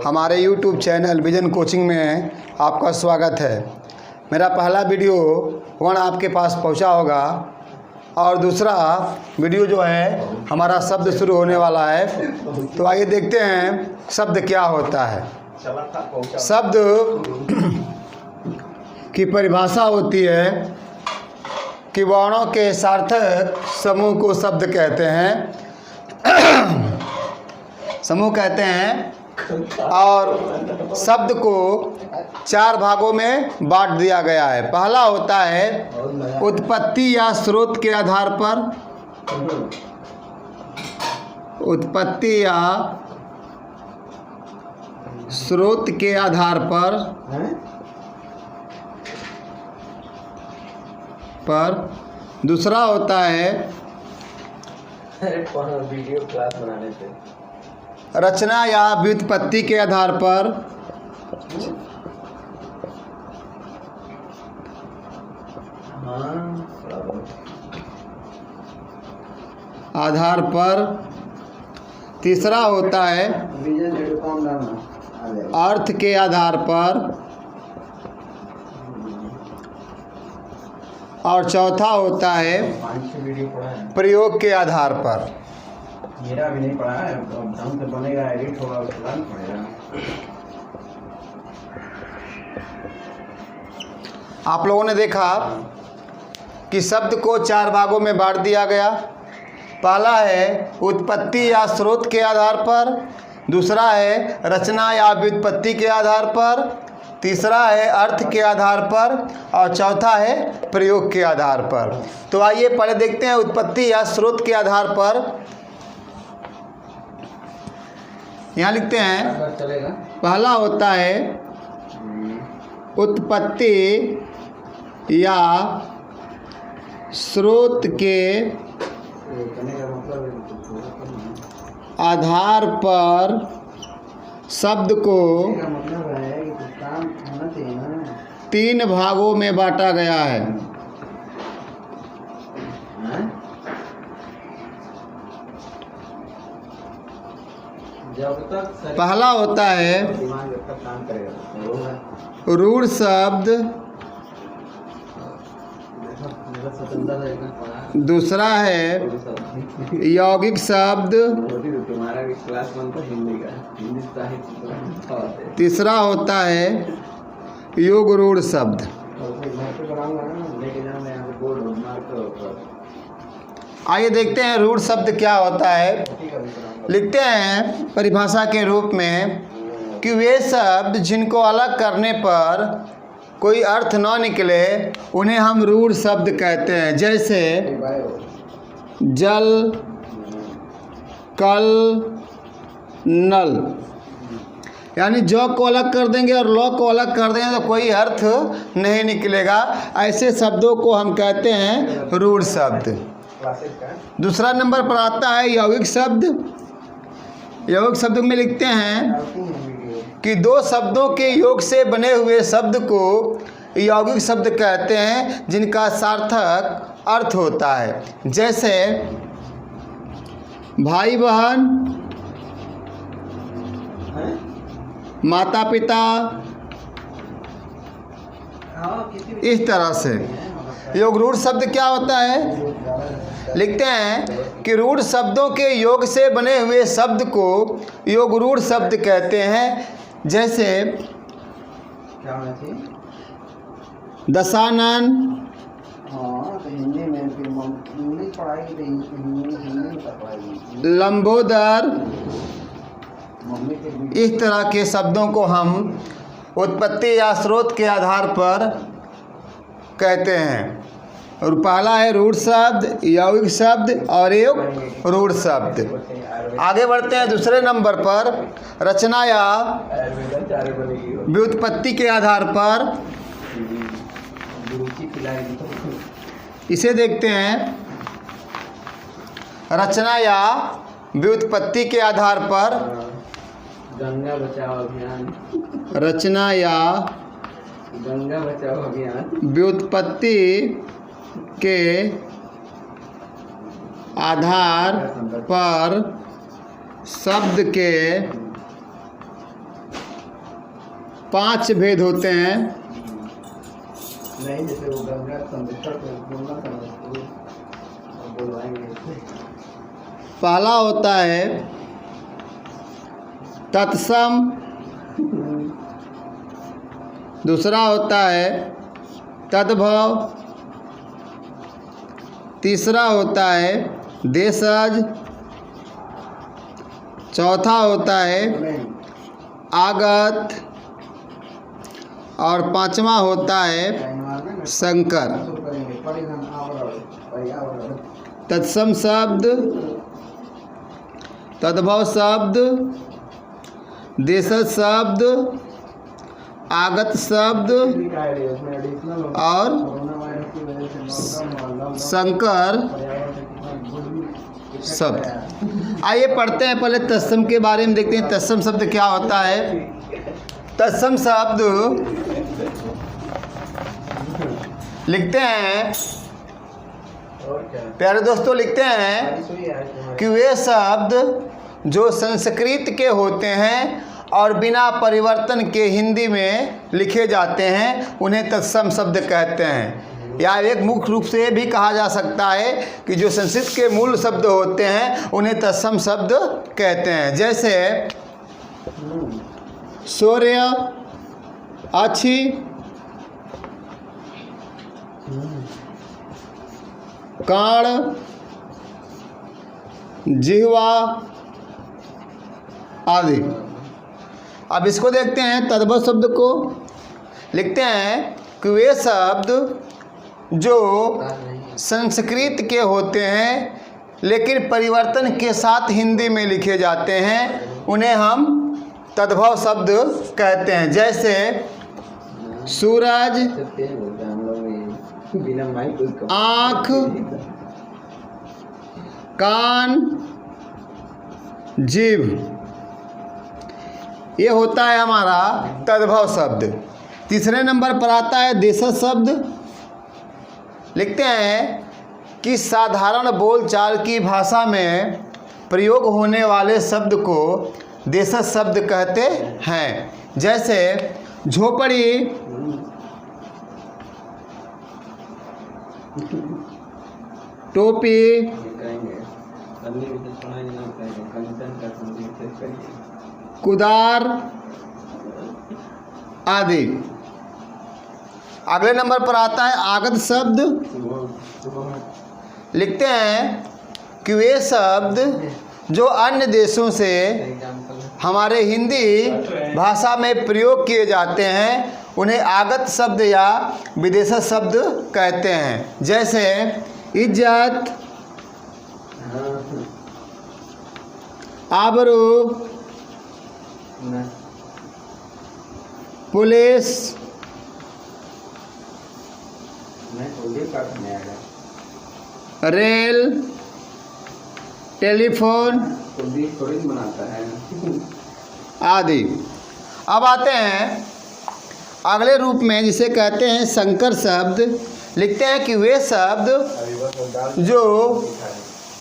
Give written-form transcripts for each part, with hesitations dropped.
हमारे YouTube channel vision coaching में आपका स्वागत है। मेरा पहला वीडियो 1 आपके पास पहुंचा होगा और दूसरा वीडियो जो है हमारा शब्द शुरू होने वाला है। तो आइए देखते हैं शब्द क्या होता है। शब्द की परिभाषा होती है कि वर्णों के सार्थक समूह को शब्द कहते हैं समूह कहते हैं और शब्द को 4 भागों में बांट दिया गया है। पहला होता है उत्पत्ति या स्रोत के आधार पर, उत्पत्ति या स्रोत के आधार पर दूसरा होता है वीडियो क्लास बनाने से रचना या व्युत्पत्ति के आधार पर, तीसरा होता है अर्थ के आधार पर और चौथा होता है प्रयोग के आधार पर। मेरा भी नहीं पढ़ा है, ढंग से बनेगा, एडिट होगा, उसका नहीं पड़ेगा। आप लोगों ने देखा कि शब्द को 4 भागों में बांट दिया गया। पहला है उत्पत्ति या स्रोत के आधार पर, दूसरा है रचना या व्युत्पत्ति के आधार पर, तीसरा है अर्थ के आधार पर और चौथा है प्रयोग के आधार पर। तो आइए पहले देखते हैं उत्पत्ति या स्रोत के आधार पर। यहाँ लिखते हैं पहला होता है उत्पत्ति या स्रोत के आधार पर शब्द को 3 भागों में बांटा गया है। पहला होता है रूढ़ शब्द, दूसरा है यौगिक शब्द, तीसरा होता है योग रूढ़ शब्द। आइए देखते हैं रूढ़ शब्द क्या होता है। लिखते हैं परिभाषा के रूप में कि वे शब्द जिनको अलग करने पर कोई अर्थ न निकले उन्हें हम रूढ़ शब्द कहते हैं। जैसे जल, कल, नल, यानी जौ को अलग कर देंगे और लौ को अलग कर देंगे तो कोई अर्थ नहीं निकलेगा। ऐसे शब्दों को हम कहते हैं रूढ़ शब्द। दूसरा नंबर पर आता है यौगिक शब्द। यौगिक शब्द में लिखते हैं कि 2 शब्दों के योग से बने हुए शब्द को यौगिक शब्द कहते हैं जिनका सार्थक अर्थ होता है। जैसे भाई बहन, माता पिता, इस तरह से। योग रूढ़ शब्द क्या होता है? लिखते हैं कि रूढ़ शब्दों के योग से बने हुए शब्द को योग रूढ़ शब्द कहते हैं। जैसे दशानन, लंबोदर, इस तरह के शब्दों को हम उत्पत्ति या स्रोत के आधार पर कहते हैं। और पहला है रूढ़ शब्द, यौगिक शब्द और एक रूढ़ शब्द। आगे बढ़ते हैं दूसरे नंबर पर रचना या व्युत्पत्ति के आधार पर। इसे देखते हैं रचना या व्युत्पत्ति के आधार पर। गंगा बचाओ अभियान। रचना या गंगा बचाओ अभियान। व्युत्पत्ति के आधार पर शब्द के 5 भेद होते हैं। नहीं, जैसे वो गंगा संरक्षण को बोलना था ना, उसको बोलवाएंगे। पहला होता है तत्सम, दूसरा होता है तद्भव, तीसरा होता है देशज, चौथा होता है आगत और पांचवा होता है संकर। तत्सम शब्द, तद्भव शब्द, देशज शब्द, आगत शब्द और संकर शब्द। आइए पढ़ते हैं, पहले तत्सम के बारे में देखते हैं। तत्सम शब्द क्या होता है? तत्सम शब्द लिखते हैं, प्यारे दोस्तों, लिखते हैं कि वे शब्द जो संस्कृत के होते हैं और बिना परिवर्तन के हिंदी में लिखे जाते हैं उन्हें तत्सम शब्द कहते हैं। या एक मुख्य रूप से भी कहा जा सकता है कि जो संस्कृत के मूल शब्द होते हैं उन्हें तत्सम शब्द कहते हैं। जैसे सूर्य, अच्छी, काण, जिह्वा आदि। अब इसको देखते हैं, तद्भव शब्द को लिखते हैं कि वे शब्द जो संस्कृत के होते हैं लेकिन परिवर्तन के साथ हिंदी में लिखे जाते हैं उन्हें हम तद्भव शब्द कहते हैं। जैसे सूरज, आँख, कान, जीभ, ये होता है हमारा तद्भव शब्द। तीसरे नंबर पर आता है देशज शब्द। लिखते हैं कि साधारण बोलचाल की भाषा में प्रयोग होने वाले शब्द को देशज शब्द कहते हैं। जैसे झोपड़ी, टोपी, कुदार आदि। अगले नंबर पर आता है आगत शब्द। लिखते हैं कि वे शब्द जो अन्य देशों से हमारे हिंदी भाषा में प्रयोग किए जाते हैं उन्हें आगत शब्द या विदेशज शब्द कहते हैं। जैसे इज्जत, आबरू, पुलिस, रेल, टेलीफोन आदि। अब आते हैं अगले रूप में जिसे कहते हैं संकर शब्द। लिखते हैं कि वे शब्द जो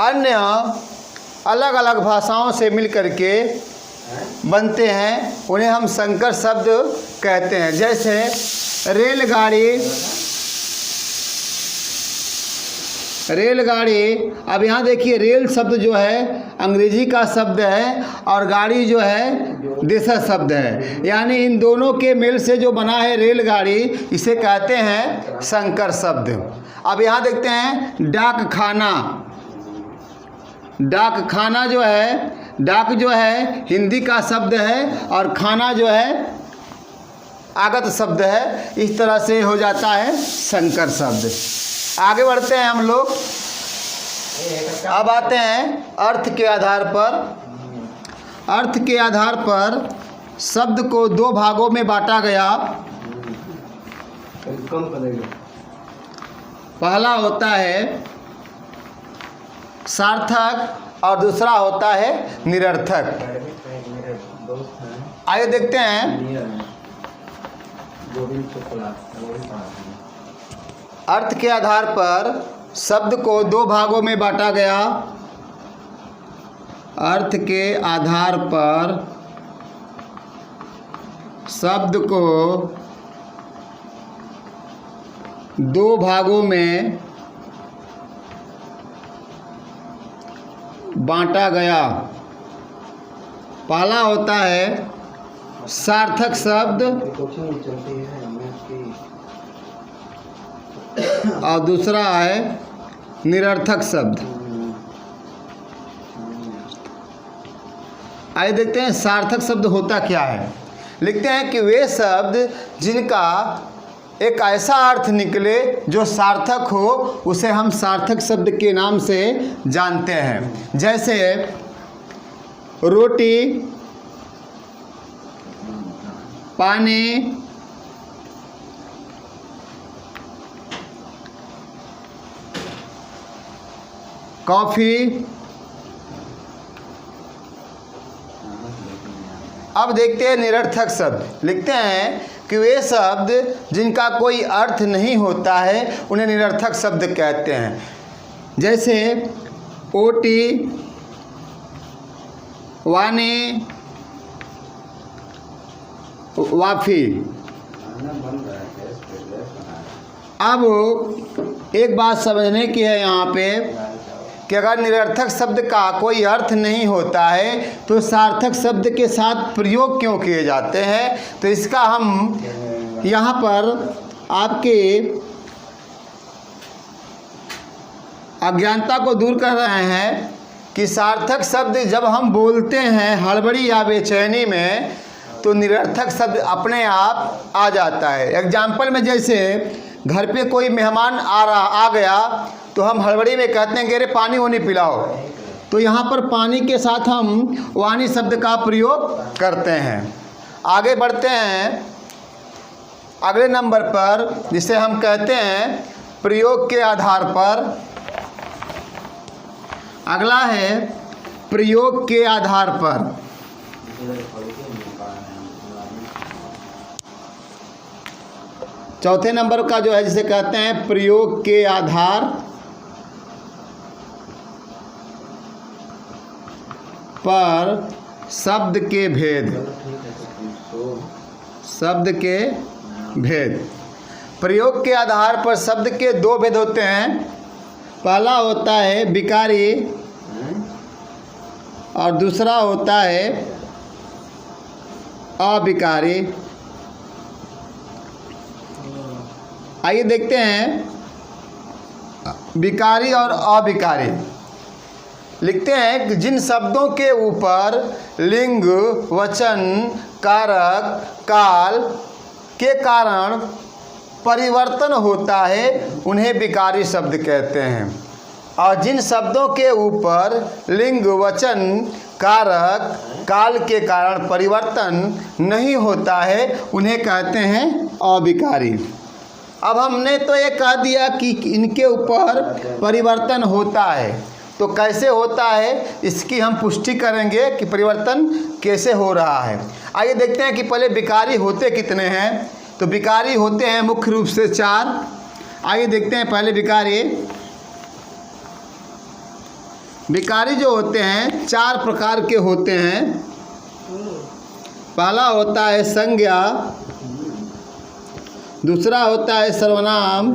अन्य अलग अलग भाषाओं से मिलकर के बनते हैं उन्हें हम संकर शब्द कहते हैं। जैसे रेलगाड़ी। अब यहाँ देखिए, रेल शब्द जो है अंग्रेजी का शब्द है और गाड़ी जो है देशज शब्द है, यानी इन दोनों के मेल से जो बना है रेलगाड़ी, इसे कहते हैं संकर शब्द। अब यहाँ देखते हैं डाकखाना। डाकखाना जो है, डाक जो है हिंदी का शब्द है और खाना जो है आगत शब्द है। इस तरह से हो जाता है संकर शब्द। आगे बढ़ते हैं हम लोग। अब आते हैं अर्थ के आधार पर। अर्थ के आधार पर शब्द को 2 भागों में बांटा गया। पहला होता है सार्थक और दूसरा होता है निरर्थक। आइए देखते हैं गोविंद शुक्ला वो भी पढ़ा था। अर्थ के आधार पर शब्द को दो भागों में बांटा गया। अर्थ के आधार पर शब्द को दो भागों में बांटा गया। पहला होता है सार्थक शब्द कोचिंग चलती है मैथ की। और दूसरा है निरर्थक शब्द। आइए देखते हैं सार्थक शब्द होता क्या है। लिखते हैं कि वे शब्द जिनका एक ऐसा अर्थ निकले जो सार्थक हो, उसे हम सार्थक शब्द के नाम से जानते हैं। जैसे रोटी, पानी, कॉफ़ी। अब देखते हैं निरर्थक शब्द। लिखते हैं कि वे शब्द जिनका कोई अर्थ नहीं होता है उन्हें निरर्थक शब्द कहते हैं। जैसे ओटी, वानी, वाफी। अब एक बात समझने की है यहाँ पे कि अगर निरर्थक शब्द का कोई अर्थ नहीं होता है तो सार्थक शब्द के साथ प्रयोग क्यों किए जाते हैं, तो इसका हम यहाँ पर आपके अज्ञानता को दूर कर रहे हैं कि सार्थक शब्द जब हम बोलते हैं हड़बड़ी या बेचैनी में तो निरर्थक शब्द अपने आप आ जाता है। एग्जाम्पल में जैसे घर पे कोई मेहमान आ गया तो हम हड़बड़ी में कहते हैं कि अरे पानी वानी पिलाओ, तो यहाँ पर पानी के साथ हम वानी शब्द का प्रयोग करते हैं। आगे बढ़ते हैं अगले नंबर पर, जिसे हम कहते हैं प्रयोग के आधार पर। अगला है प्रयोग के आधार पर। चौथे नंबर का जो है जिसे कहते हैं प्रयोग के आधार पर शब्द के भेद। शब्द के भेद। प्रयोग के आधार पर शब्द के दो भेद होते हैं। पहला होता है विकारी और दूसरा होता है अविकारी। आइए देखते हैं विकारी और अविकारी। लिखते हैं कि जिन शब्दों के ऊपर लिंग, वचन, कारक, काल के कारण परिवर्तन होता है उन्हें विकारी शब्द कहते हैं, और जिन शब्दों के ऊपर लिंग, वचन, कारक, काल के कारण परिवर्तन नहीं होता है उन्हें कहते हैं अविकारी। अब हमने तो ये कह दिया कि इनके ऊपर परिवर्तन होता है, तो कैसे होता है इसकी हम पुष्टि करेंगे कि परिवर्तन कैसे हो रहा है। आइए देखते हैं कि पहले विकारी होते कितने हैं। तो विकारी होते हैं मुख्य रूप से 4। आइए देखते हैं पहले विकारी जो होते हैं 4 प्रकार के होते हैं। पहला होता है संज्ञा, दूसरा होता है सर्वनाम,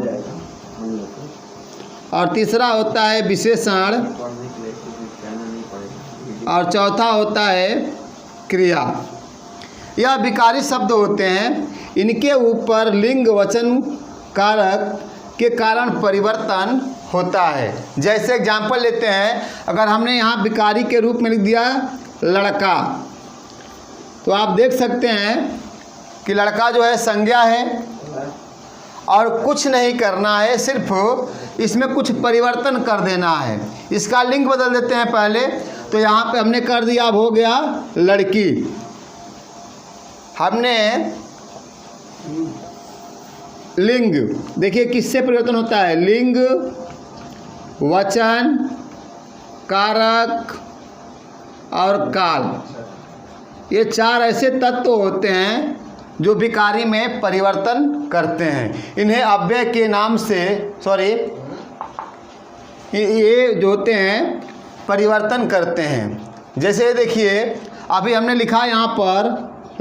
और तीसरा होता है विशेषण, और चौथा होता है क्रिया। यह विकारी शब्द होते हैं। इनके ऊपर लिंग, वचन, कारक के कारण परिवर्तन होता है। जैसे एग्जाम्पल लेते हैं, अगर हमने यहाँ विकारी के रूप में लिख दिया लड़का, तो आप देख सकते हैं कि लड़का जो है संज्ञा है और कुछ नहीं करना है, सिर्फ इसमें कुछ परिवर्तन कर देना है। इसका लिंग बदल देते हैं पहले, तो यहाँ पे हमने कर दिया, अब हो गया लड़की। हमने लिंग, देखिए किससे परिवर्तन होता है, लिंग, वचन, कारक और काल, ये 4 ऐसे तत्व होते हैं जो विकारी में परिवर्तन करते हैं। इन्हें अव्यय के नाम से ये जो होते हैं परिवर्तन करते हैं। जैसे देखिए अभी हमने लिखा यहाँ पर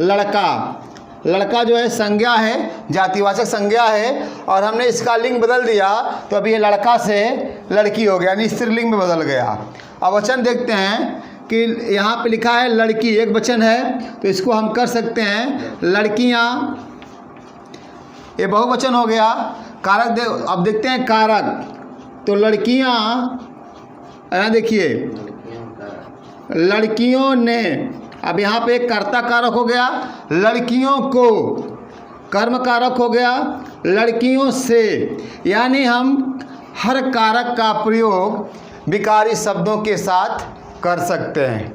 लड़का। लड़का जो है संज्ञा है, जातिवाचक संज्ञा है, और हमने इसका लिंग बदल दिया तो अभी ये लड़का से लड़की हो गया, यानी स्त्रीलिंग में बदल गया। अब वचन देखते हैं कि यहाँ पे लिखा है लड़की, एक वचन है तो इसको हम कर सकते हैं लड़कियाँ, ये बहुवचन हो गया। कारक अब देखते हैं कारक, तो लड़कियाँ, यहाँ देखिए लड़कियों ने, अब यहाँ पे एक कर्ता कारक हो गया, लड़कियों को कर्म कारक हो गया, लड़कियों से, यानी हम हर कारक का प्रयोग विकारी शब्दों के साथ कर सकते हैं।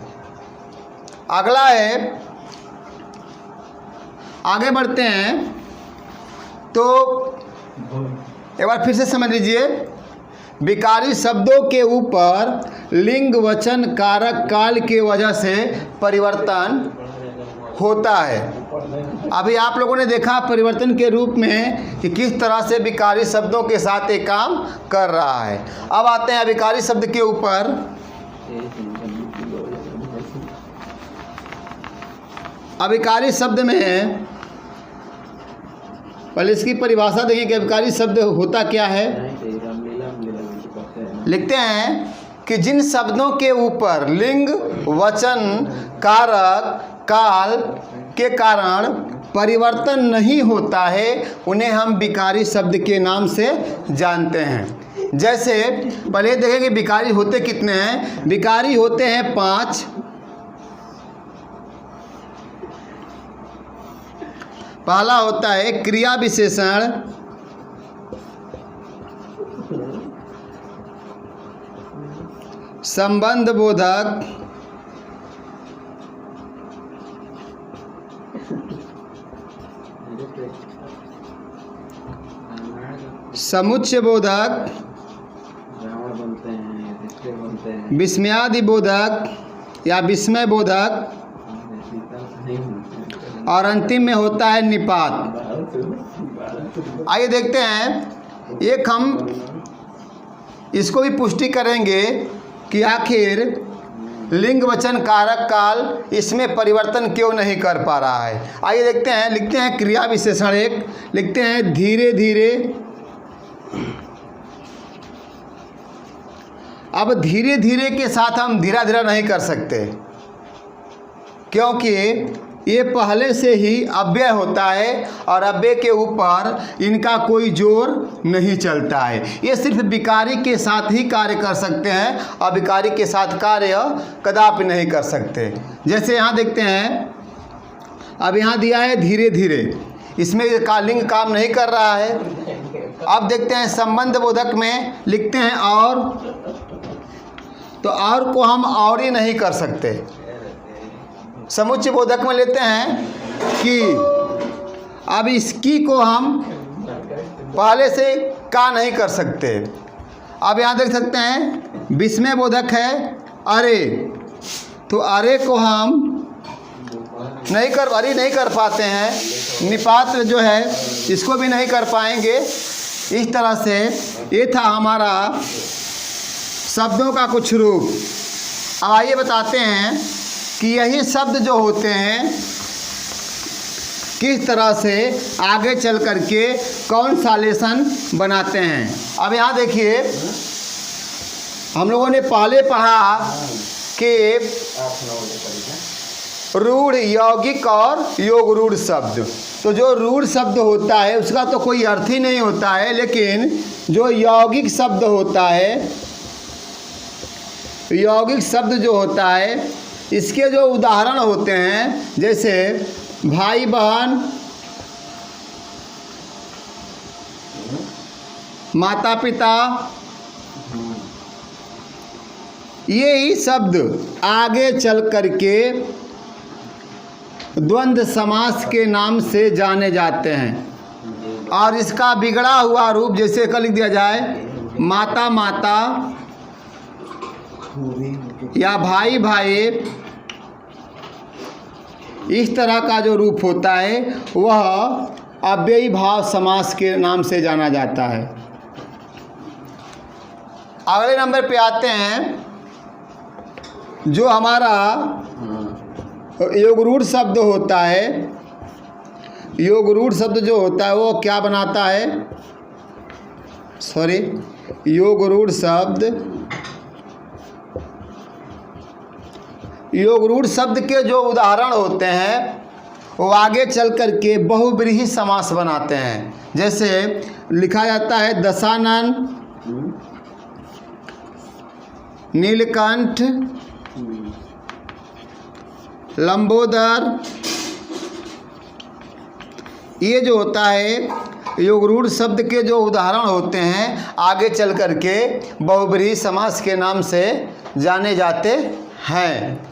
अगला है, आगे बढ़ते हैं तो एक बार फिर से समझ लीजिए, विकारी शब्दों के ऊपर लिंग वचन कारक काल के वजह से परिवर्तन होता है। अभी आप लोगों ने देखा परिवर्तन के रूप में कि किस तरह से विकारी शब्दों के साथ एक काम कर रहा है। अब आते हैं विकारी शब्द के ऊपर। अविकारी शब्द में पहले इसकी परिभाषा देखिए कि अविकारी शब्द होता क्या है। लिखते हैं कि जिन शब्दों के ऊपर लिंग वचन कारक काल के कारण परिवर्तन नहीं होता है उन्हें हम विकारी शब्द के नाम से जानते हैं। जैसे पहले देखें कि विकारी होते कितने हैं। विकारी होते हैं 5। पहला होता है क्रिया विशेषण, संबंध बोधक, समुच्चय बोधक, विस्मयादि बोधक या विस्मय बोधक, और अंतिम में होता है निपात। आइए देखते हैं, एक हम इसको भी पुष्टि करेंगे कि आखिर लिंग वचन कारक काल इसमें परिवर्तन क्यों नहीं कर पा रहा है। आइए देखते हैं, लिखते हैं क्रिया विशेषण 1, लिखते हैं धीरे धीरे। अब धीरे धीरे के साथ हम धीरा धीरा नहीं कर सकते क्योंकि ये पहले से ही अव्यय होता है और अव्यय के ऊपर इनका कोई जोर नहीं चलता है। ये सिर्फ विकारी के साथ ही कार्य कर सकते हैं और विकारी के साथ कार्य कदापि नहीं कर सकते। जैसे यहाँ देखते हैं, अब यहाँ दिया है धीरे धीरे, इसमें लिंग काम नहीं कर रहा है। अब देखते हैं संबंध बोधक में लिखते हैं और, तो और को हम और ही नहीं कर सकते। समुच्चय बोधक में लेते हैं कि, अब इसकी को हम पहले से का नहीं कर सकते। अब यहाँ देख सकते हैं विस्मय बोधक है अरे, तो अरे को हम नहीं कर पाते हैं। निपात जो है इसको भी नहीं कर पाएंगे। इस तरह से ये था हमारा शब्दों का कुछ रूप। अब आइए बताते हैं कि यही शब्द जो होते हैं किस तरह से आगे चल करके कौन सा लेसन बनाते हैं। अब यहाँ देखिए, हम लोगों ने पहले पढ़ा कि रूढ़ यौगिक और योग रूढ़ शब्द। तो जो रूढ़ शब्द होता है उसका तो कोई अर्थ ही नहीं होता है, लेकिन जो यौगिक शब्द होता है, यौगिक शब्द जो होता है इसके जो उदाहरण होते हैं, जैसे भाई बहन, माता पिता, ये ही शब्द आगे चल करके द्वंद्व समास के नाम से जाने जाते हैं। और इसका बिगड़ा हुआ रूप जैसे का लिख दिया जाए माता माता या भाई भाई इस तरह का जो रूप होता है वह अव्ययी भाव समास के नाम से जाना जाता है। अगले नंबर पे आते हैं, जो हमारा योगरूढ़ शब्द होता है, योगरूढ़ शब्द जो होता है वो क्या बनाता है, सॉरी, योगरूढ़ शब्द के जो उदाहरण होते हैं वो आगे चल कर के बहुब्रीहि समास बनाते हैं। जैसे लिखा जाता है दशानन, नीलकंठ, लंबोदर। ये जो होता है योगरूढ़ शब्द के जो उदाहरण होते हैं आगे चल कर के बहुब्रीहि समास के नाम से जाने जाते हैं।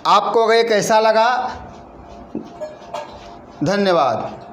आपको अगर ये कैसा लगा, धन्यवाद।